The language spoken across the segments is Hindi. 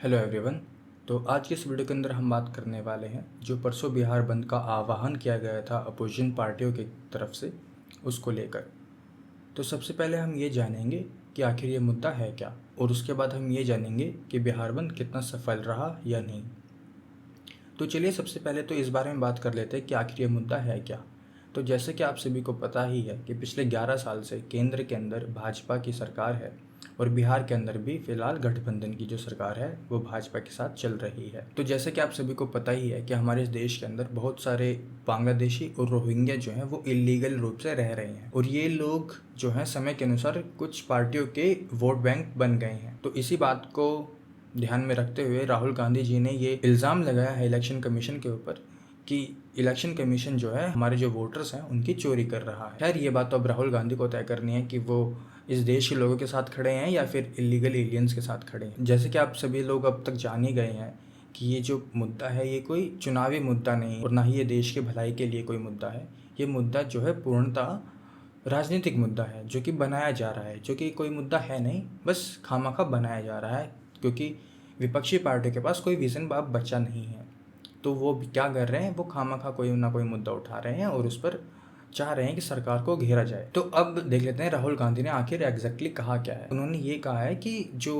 Hello everyone. तो आज की इस वीडियो के अंदर हम बात करने वाले हैं जो परसों बिहार बंद का आह्वान किया गया था अपोजिशन पार्टियों की तरफ से, उसको लेकर। तो सबसे पहले हम ये जानेंगे कि आखिर ये मुद्दा है क्या, और उसके बाद हम ये जानेंगे कि बिहार बंद कितना सफल रहा या नहीं। तो चलिए सबसे पहले तो इस बारे में बात कर लेते हैं कि आखिर ये मुद्दा है क्या। तो जैसे कि आप सभी को पता ही है कि पिछले 11 साल से केंद्र के अंदर भाजपा की सरकार है, और बिहार के अंदर भी फिलहाल गठबंधन की जो सरकार है वो भाजपा के साथ चल रही है। तो जैसे कि आप सभी को पता ही है कि हमारे इस देश के अंदर बहुत सारे बांग्लादेशी और रोहिंग्या जो हैं वो इलीगल रूप से रह रहे हैं, और ये लोग जो हैं समय के अनुसार कुछ पार्टियों के वोट बैंक बन गए हैं। तो इसी बात को ध्यान में रखते हुए राहुल गांधी जी ने ये इल्ज़ाम लगाया है इलेक्शन कमीशन के ऊपर कि इलेक्शन कमीशन जो है हमारे जो वोटर्स हैं उनकी चोरी कर रहा है। खैर ये बात तो अब राहुल गांधी को तय करनी है कि वो इस देश के लोगों के साथ खड़े हैं या फिर इलीगल एलियंस के साथ खड़े हैं। जैसे कि आप सभी लोग अब तक जान ही गए हैं कि ये जो मुद्दा है ये कोई चुनावी मुद्दा नहीं, और ना ही ये देश के भलाई के लिए कोई मुद्दा है। ये मुद्दा जो है पूर्णतः राजनीतिक मुद्दा है जो कि बनाया जा रहा है, जो कि कोई मुद्दा है नहीं, बस खामखा बनाया जा रहा है, क्योंकि विपक्षी पार्टी के पास कोई विजन अब बचा नहीं है। तो वो क्या कर रहे हैं, वो खामखा कोई ना कोई मुद्दा उठा रहे हैं और उस पर चाह रहे हैं कि सरकार को घेरा जाए। तो अब देख लेते हैं राहुल गांधी ने आखिर एग्जैक्टली कहा क्या है। उन्होंने ये कहा है कि जो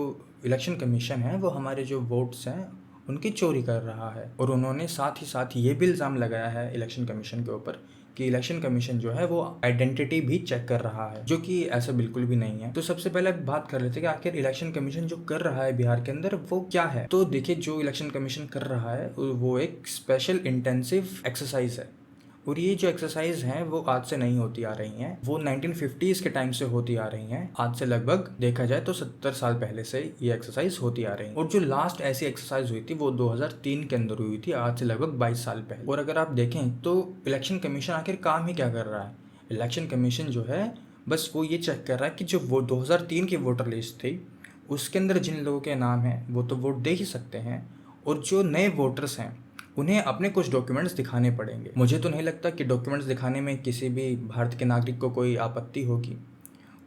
इलेक्शन कमीशन है वो हमारे जो वोट्स हैं उनकी चोरी कर रहा है, और उन्होंने साथ ही साथ ये भी इल्ज़ाम लगाया है इलेक्शन कमीशन के ऊपर कि इलेक्शन कमीशन जो है वो आइडेंटिटी भी चेक कर रहा है, जो कि ऐसा बिल्कुल भी नहीं है। तो सबसे पहले बात कर लेते हैं कि आखिर इलेक्शन कमीशन जो कर रहा है बिहार के अंदर वो क्या है। तो देखिए, जो इलेक्शन कमीशन कर रहा है वो एक स्पेशल इंटेंसिव एक्सरसाइज है, और ये जो एक्सरसाइज हैं वो आज से नहीं होती आ रही हैं, वो 1950s के टाइम से होती आ रही हैं। आज से लगभग देखा जाए तो 70 साल पहले से ये एक्सरसाइज होती आ रही है, और जो लास्ट ऐसी एक्सरसाइज हुई थी वो 2003 के अंदर हुई थी, आज से लगभग 22 साल पहले। और अगर आप देखें तो इलेक्शन कमीशन आखिर काम ही क्या कर रहा है। इलेक्शन कमीशन जो है बस वो ये चेक कर रहा है कि जो वो 2003 की वोटर लिस्ट थी उसके अंदर जिन लोगों के नाम हैं वो तो वोट दे ही सकते हैं, और जो नए वोटर्स हैं उन्हें अपने कुछ डॉक्यूमेंट्स दिखाने पड़ेंगे। मुझे तो नहीं लगता कि डॉक्यूमेंट्स दिखाने में किसी भी भारत के नागरिक को कोई आपत्ति होगी।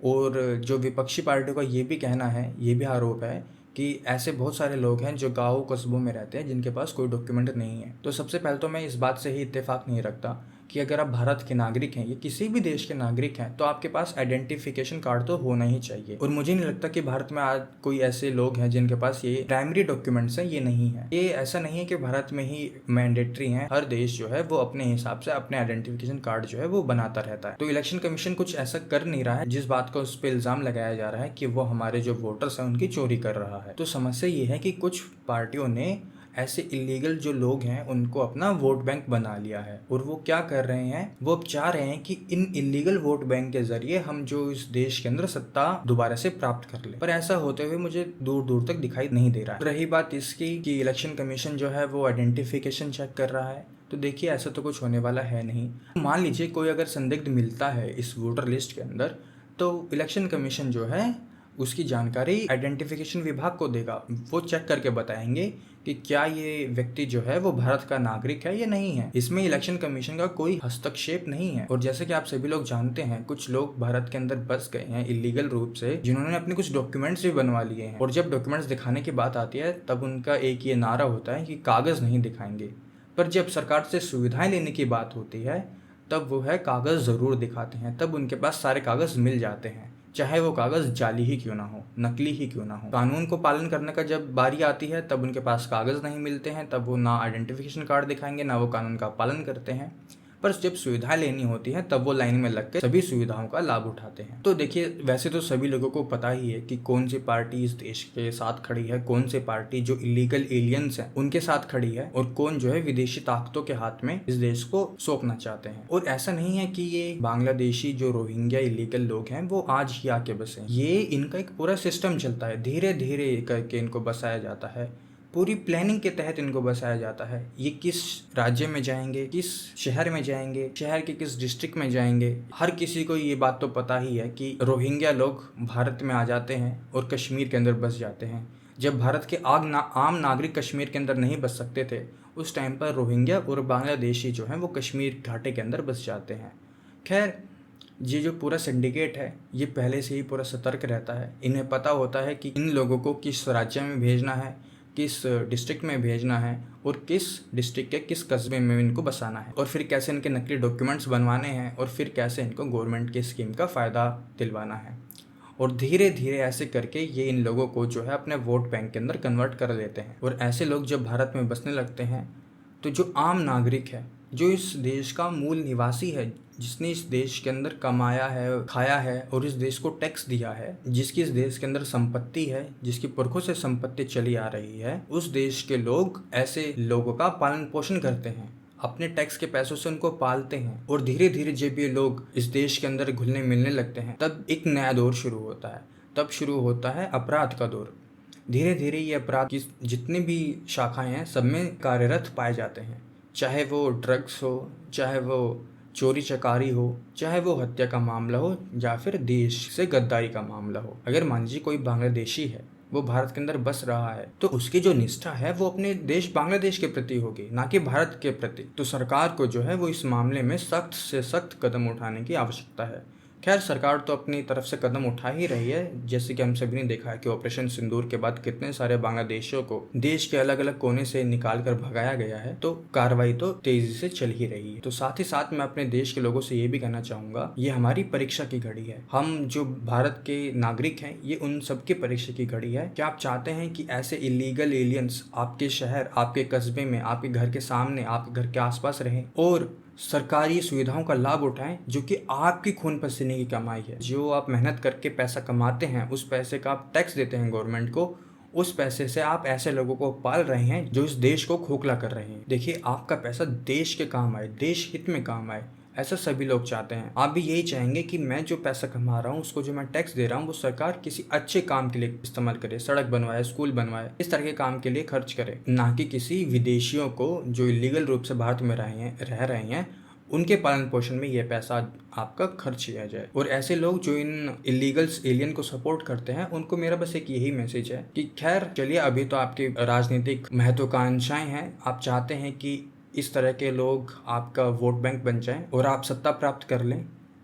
और जो विपक्षी पार्टियों का ये भी कहना है, ये भी आरोप है कि ऐसे बहुत सारे लोग हैं जो गाँव कस्बों में रहते हैं जिनके पास कोई डॉक्यूमेंट नहीं है। तो सबसे पहले तो मैं इस बात से ही इत्तेफाक नहीं रखता कि अगर आप भारत के नागरिक हैं या किसी भी देश के नागरिक हैं तो आपके पास आइडेंटिफिकेशन कार्ड तो होना ही चाहिए। और मुझे नहीं लगता कि भारत में आज कोई ऐसे लोग हैं जिनके पास ये प्राइमरी डॉक्यूमेंट्स हैं, ये नहीं है। ये ऐसा नहीं है कि भारत में ही मैंडेटरी है, हर देश जो है वो अपने हिसाब से अपने आइडेंटिफिकेशन कार्ड जो है वो बनाता रहता है। तो इलेक्शन कमीशन कुछ ऐसा कर नहीं रहा है जिस बात का उस पर इल्जाम लगाया जा रहा है कि वो हमारे जो वोटर्स हैं उनकी चोरी कर रहा है। तो समस्या ये है कि कुछ पार्टियों ने ऐसे इलीगल जो लोग हैं उनको अपना वोट बैंक बना लिया है, और वो क्या कर रहे हैं, वो चाह रहे हैं कि इन इलीगल वोट बैंक के जरिए हम जो इस देश के अंदर सत्ता दोबारा से प्राप्त कर ले। पर ऐसा होते हुए मुझे दूर दूर तक दिखाई नहीं दे रहा है। रही बात इसकी कि इलेक्शन कमीशन जो है वो आइडेंटिफिकेशन चेक कर रहा है, तो देखिए ऐसा तो कुछ होने वाला है नहीं। मान लीजिए कोई अगर संदिग्ध मिलता है इस वोटर लिस्ट के अंदर, तो इलेक्शन कमीशन जो है उसकी जानकारी आइडेंटिफिकेशन विभाग को देगा। वो चेक करके बताएंगे कि क्या ये व्यक्ति जो है वो भारत का नागरिक है या नहीं है। इसमें इलेक्शन कमीशन का कोई हस्तक्षेप नहीं है। और जैसे कि आप सभी लोग जानते हैं, कुछ लोग भारत के अंदर बस गए हैं इलीगल रूप से, जिन्होंने अपने कुछ डॉक्यूमेंट्स भी बनवा लिए हैं, और जब डॉक्यूमेंट्स दिखाने की बात आती है तब उनका एक ये नारा होता है कि कागज नहीं दिखाएंगे। पर जब सरकार से सुविधाएं लेने की बात होती है तब वो है कागज जरूर दिखाते हैं, तब उनके पास सारे कागज मिल जाते हैं, चाहे वो कागज जाली ही क्यों ना हो, नकली ही क्यों ना हो। कानून को पालन करने का जब बारी आती है तब उनके पास कागज नहीं मिलते हैं, तब वो ना आइडेंटिफिकेशन कार्ड दिखाएंगे ना वो कानून का पालन करते हैं। पर जब सुविधाएं लेनी होती है तब वो लाइन में लग के सभी सुविधाओं का लाभ उठाते हैं। तो देखिए, वैसे तो सभी लोगों को पता ही है कि कौन सी पार्टी इस देश के साथ खड़ी है, कौन सी पार्टी जो इलीगल एलियंस हैं उनके साथ खड़ी है, और कौन जो है विदेशी ताकतों के हाथ में इस देश को सौंपना चाहते हैं। और ऐसा नहीं है कि ये बांग्लादेशी जो रोहिंग्या इलीगल लोग हैं वो आज ही आके बसे हैं। ये इनका एक पूरा सिस्टम चलता है, धीरे धीरे करके इनको बसाया जाता है, पूरी प्लानिंग के तहत इनको बसाया जाता है। ये किस राज्य में जाएंगे, किस शहर में जाएंगे, शहर के किस डिस्ट्रिक्ट में जाएंगे, हर किसी को ये बात तो पता ही है कि रोहिंग्या लोग भारत में आ जाते हैं और कश्मीर के अंदर बस जाते हैं। जब भारत के आम नागरिक कश्मीर के अंदर नहीं बस सकते थे, उस टाइम पर रोहिंग्या और बांग्लादेशी जो हैं वो कश्मीर घाटे के अंदर बस जाते हैं। खैर, ये जो पूरा सिंडिकेट है ये पहले से ही पूरा सतर्क रहता है। इन्हें पता होता है कि इन लोगों को किस राज्य में भेजना है, किस डिस्ट्रिक्ट में भेजना है और किस डिस्ट्रिक्ट के किस कस्बे में इनको बसाना है, और फिर कैसे इनके नकली डॉक्यूमेंट्स बनवाने हैं, और फिर कैसे इनको गवर्नमेंट की स्कीम का फ़ायदा दिलवाना है। और धीरे धीरे ऐसे करके ये इन लोगों को जो है अपने वोट बैंक के अंदर कन्वर्ट कर लेते हैं। और ऐसे लोग जब भारत में बसने लगते हैं तो जो आम नागरिक है, जो इस देश का मूल निवासी है, जिसने इस देश के अंदर कमाया है, खाया है और इस देश को टैक्स दिया है, जिसकी इस देश के अंदर संपत्ति है, जिसकी पुरखों से संपत्ति चली आ रही है, उस देश के लोग ऐसे लोगों का पालन पोषण करते हैं, अपने टैक्स के पैसों से उनको पालते हैं। और धीरे धीरे जब ये लोग इस देश के अंदर घुलने मिलने लगते हैं, तब एक नया दौर शुरू होता है। तब शुरू होता है अपराध का दौर। धीरे धीरे ये अपराध की जितनी भी शाखाएं हैं, सब में कार्यरत पाए जाते हैं, चाहे वो ड्रग्स हो, चाहे वो चोरी चकारी हो, चाहे वो हत्या का मामला हो, या फिर देश से गद्दारी का मामला हो। अगर मान लीजिए कोई बांग्लादेशी है, वो भारत के अंदर बस रहा है, तो उसकी जो निष्ठा है वो अपने देश बांग्लादेश के प्रति होगी, ना कि भारत के प्रति। तो सरकार को जो है वो इस मामले में सख्त से सख्त कदम उठाने की आवश्यकता है। खैर, सरकार तो अपनी तरफ से कदम उठा ही रही है, जैसे कि हम सभी ने देखा है कि ऑपरेशन सिंदूर के बाद कितने सारे बांग्लादेशियों को देश के अलग अलग कोने से निकाल कर भगाया गया है। तो कार्रवाई तो तेजी से चल ही रही है। तो साथ ही साथ मैं अपने देश के लोगों से ये भी कहना चाहूँगा, ये हमारी परीक्षा की घड़ी है। हम जो भारत के नागरिक हैं, ये उन सबकी परीक्षा की घड़ी है। क्या आप चाहते हैं कि ऐसे इलीगल एलियंस आपके शहर, आपके कस्बे में, आपके घर के सामने, आपके घर के आसपास रहें और सरकारी सुविधाओं का लाभ उठाएं, जो कि आपकी खून पसीने की कमाई है, जो आप मेहनत करके पैसा कमाते हैं, उस पैसे का आप टैक्स देते हैं गवर्नमेंट को, उस पैसे से आप ऐसे लोगों को पाल रहे हैं जो इस देश को खोखला कर रहे हैं। देखिए, आपका पैसा देश के काम आए, देश हित में काम आए, ऐसा सभी लोग चाहते हैं। आप भी यही चाहेंगे कि मैं जो पैसा कमा रहा हूँ, उसको जो मैं टैक्स दे रहा हूँ, वो सरकार किसी अच्छे काम के लिए इस्तेमाल करे, सड़क बनवाए, स्कूल बनवाए, इस तरह के काम के लिए खर्च करे, ना कि किसी विदेशियों को जो इलीगल रूप से भारत में रह रहे हैं उनके पालन पोषण में ये पैसा आपका खर्च किया जाए। और ऐसे लोग जो इन इलीगल्स एलियन को सपोर्ट करते हैं, उनको मेरा बस एक यही मैसेज है कि खैर चलिए, अभी तो आपकी राजनीतिक महत्वाकांक्षाएं हैं, आप चाहते हैं कि इस तरह के लोग आपका वोट बैंक बन जाएं और आप सत्ता प्राप्त कर लें।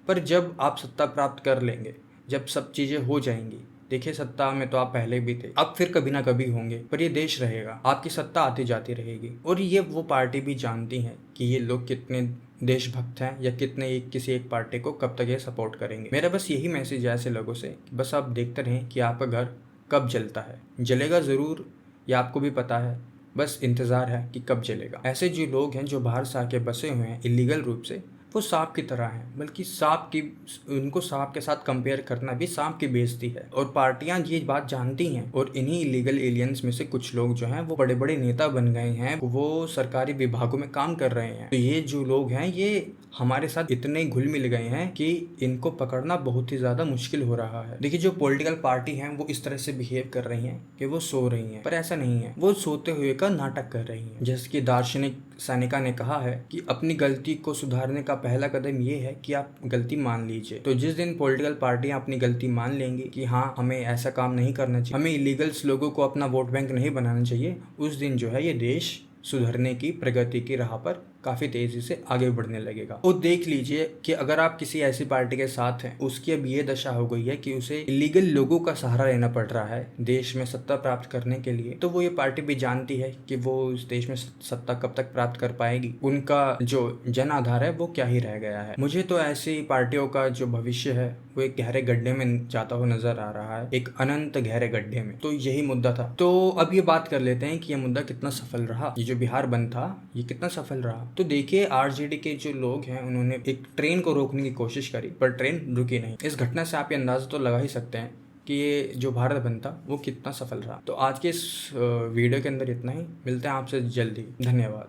पर जब आप सत्ता प्राप्त कर लेंगे, जब सब चीज़ें हो जाएंगी, देखिए सत्ता में तो आप पहले भी थे, अब फिर कभी ना कभी होंगे, पर ये देश रहेगा, आपकी सत्ता आती जाती रहेगी। और ये वो पार्टी भी जानती है कि ये लोग कितने देशभक्त हैं या कितने किसी एक पार्टी को कब तक ये सपोर्ट करेंगे। मेरा बस यही मैसेज है ऐसे लोगों से, बस आप देखते रहें कि आपका घर कब जलता है। जलेगा ज़रूर, ये आपको भी पता है, बस इंतज़ार है कि कब जलेगा। ऐसे जो लोग हैं जो बाहर से आके बसे हुए हैं इलीगल रूप से, वो सांप की तरह हैं, बल्कि उनको सांप के साथ कंपेयर करना भी सांप की बेइज्जती है। और पार्टियां ये बात जानती हैं, और इन्हीं इलीगल एलियंस में से कुछ लोग जो हैं वो बड़े बड़े नेता बन गए हैं, वो सरकारी विभागों में काम कर रहे हैं। तो ये जो लोग हैं, ये हमारे साथ इतने घुल मिल गए हैं कि इनको पकड़ना बहुत ही ज़्यादा मुश्किल हो रहा है। देखिए, जो पॉलिटिकल पार्टी हैं वो इस तरह से बिहेव कर रही हैं कि वो सो रही हैं, पर ऐसा नहीं है, वो सोते हुए का नाटक कर रही हैं। जैसे कि दार्शनिक सेनेका ने कहा है कि अपनी गलती को सुधारने का पहला कदम ये है कि आप गलती मान लीजिए। तो जिस दिन पॉलिटिकल पार्टियां अपनी गलती मान लेंगी कि हाँ, हमें ऐसा काम नहीं करना चाहिए, हमें इलीगल्स लोगों को अपना वोट बैंक नहीं बनाना चाहिए, उस दिन जो है ये देश सुधरने की, प्रगति की राह पर काफ़ी तेज़ी से आगे बढ़ने लगेगा। और देख लीजिए कि अगर आप किसी ऐसी पार्टी के साथ हैं, उसकी अब ये दशा हो गई है कि उसे इलीगल लोगों का सहारा लेना पड़ रहा है देश में सत्ता प्राप्त करने के लिए, तो वो ये पार्टी भी जानती है कि वो इस देश में सत्ता कब तक प्राप्त कर पाएगी, उनका जो जन आधार है वो क्या ही रह गया है। मुझे तो ऐसी पार्टियों का जो भविष्य है वो एक गहरे गड्ढे में जाता हुआ नजर आ रहा है, एक अनंत गहरे गड्ढे में। तो यही मुद्दा था। तो अब ये बात कर लेते हैं कि ये मुद्दा कितना सफल रहा, ये जो बिहार बंद था ये कितना सफल रहा। तो देखिए, आरजेडी के जो लोग हैं उन्होंने एक ट्रेन को रोकने की कोशिश करी, पर ट्रेन रुकी नहीं। इस घटना से आप ये अंदाजा तो लगा ही सकते हैं कि ये जो भारत बंद था वो कितना सफल रहा। तो आज के इस वीडियो के अंदर इतना ही, मिलते हैं आपसे जल्दी। धन्यवाद।